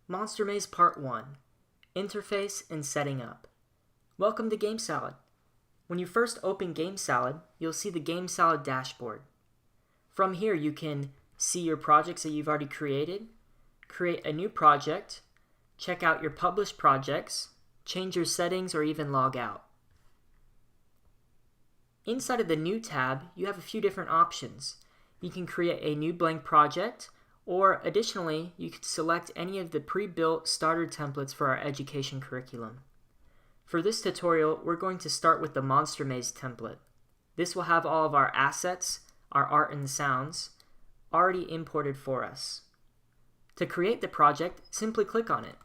Monster Maze Part 1, Interface and Setting Up. Welcome to GameSalad. When you first open GameSalad, you'll see the GameSalad dashboard. From here you can see your projects that you've already created, create a new project, check out your published projects, change your settings, or even log out. Inside of the New tab, you have a few different options. You can create a new blank project, or additionally, you can select any of the pre-built starter templates for our education curriculum. For this tutorial, we're going to start with the Monster Maze template. This will have all of our assets, our art and sounds, already imported for us. To create the project, simply click on it.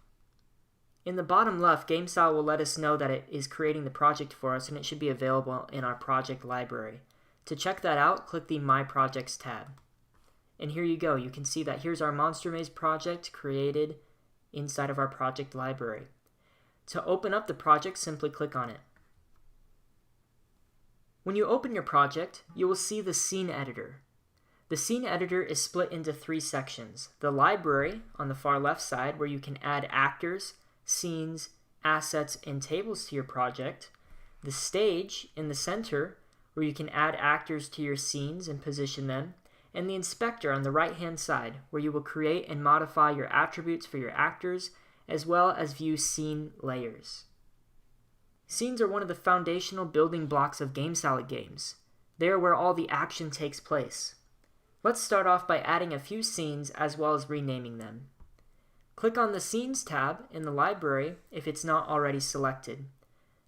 In the bottom left, GameSalad will let us know that it is creating the project for us and it should be available in our project library. To check that out, click the My Projects tab. And here you go, you can see that here's our Monster Maze project created inside of our project library. To open up the project, simply click on it. When you open your project, you will see the scene editor. The scene editor is split into three sections. The library on the far left side, where you can add actors, scenes, assets, and tables to your project. The stage in the center, where you can add actors to your scenes and position them. And the inspector on the right-hand side, where you will create and modify your attributes for your actors, as well as view scene layers. Scenes are one of the foundational building blocks of GameSalad games. They are where all the action takes place. Let's start off by adding a few scenes as well as renaming them. Click on the Scenes tab in the library if it's not already selected.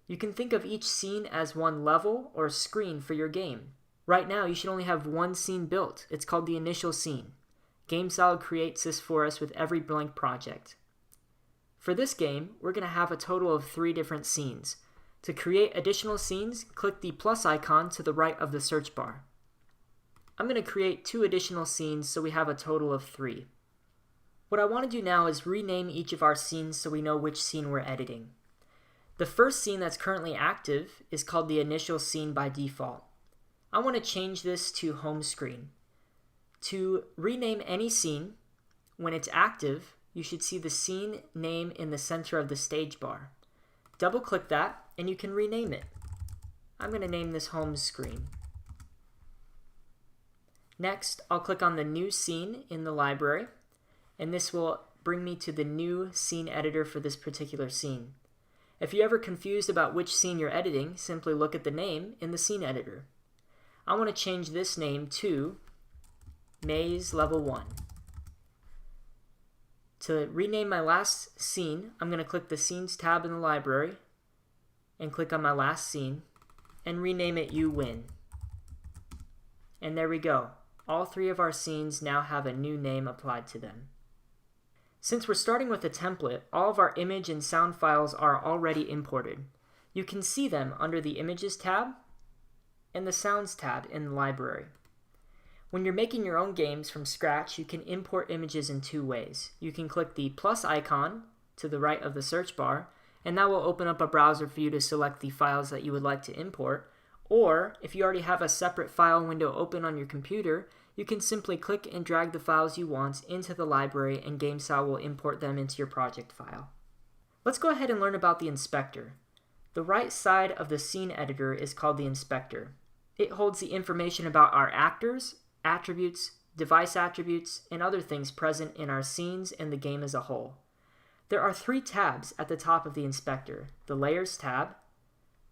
You can think of each scene as one level or screen for your game. Right now, you should only have one scene built. It's called the initial scene. GameSalad creates this for us with every blank project. For this game, we're going to have a total of 3 different scenes. To create additional scenes, click the plus icon to the right of the search bar. I'm going to create 2 additional scenes so we have a total of 3. What I want to do now is rename each of our scenes so we know which scene we're editing. The first scene that's currently active is called the initial scene by default. I want to change this to home screen. To rename any scene, when it's active, you should see the scene name in the center of the stage bar. Double click that and you can rename it. I'm going to name this home screen. Next, I'll click on the new scene in the library, and this will bring me to the new scene editor for this particular scene. If you're ever confused about which scene you're editing, simply look at the name in the scene editor. I want to change this name to Maze Level 1. To rename my last scene, I'm going to click the Scenes tab in the library and click on my last scene and rename it You Win. And there we go. All 3 of our scenes now have a new name applied to them. Since we're starting with a template, all of our image and sound files are already imported. You can see them under the Images tab and the Sounds tab in the library. When you're making your own games from scratch, you can import images in 2 ways. You can click the plus icon to the right of the search bar, and that will open up a browser for you to select the files that you would like to import. Or, if you already have a separate file window open on your computer, you can simply click and drag the files you want into the library and GameSalad will import them into your project file. Let's go ahead and learn about the inspector. The right side of the scene editor is called the inspector. It holds the information about our actors, attributes, device attributes, and other things present in our scenes and the game as a whole. There are 3 tabs at the top of the inspector: the Layers tab,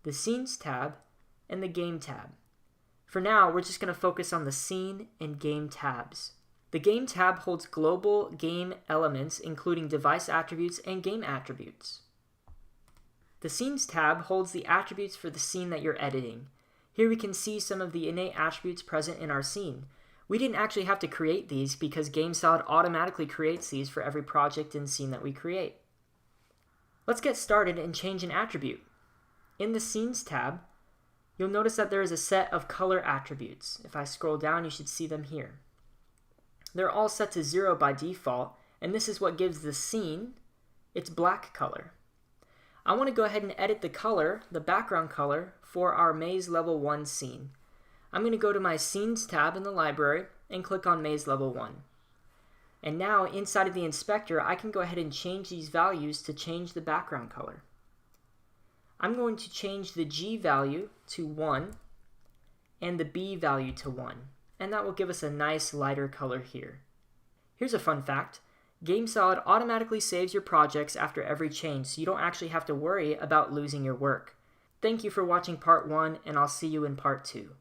the Scenes tab, and the Game tab. For now, we're just going to focus on the Scene and Game tabs. The Game tab holds global game elements including device attributes and game attributes. The Scenes tab holds the attributes for the scene that you're editing. Here we can see some of the innate attributes present in our scene. We didn't actually have to create these because GameSalad automatically creates these for every project and scene that we create. Let's get started and change an attribute. In the Scenes tab, you'll notice that there is a set of color attributes. If I scroll down, you should see them here. They're all set to 0 by default, and this is what gives the scene its black color. I want to go ahead and edit the color, the background color, for our Maze Level 1 scene. I'm going to go to my Scenes tab in the library and click on Maze Level 1. And now inside of the inspector, I can go ahead and change these values to change the background color. I'm going to change the G value to 1 and the B value to 1, and that will give us a nice lighter color here. Here's a fun fact. GameSalad automatically saves your projects after every change, so you don't actually have to worry about losing your work. Thank you for watching part 1, and I'll see you in part 2.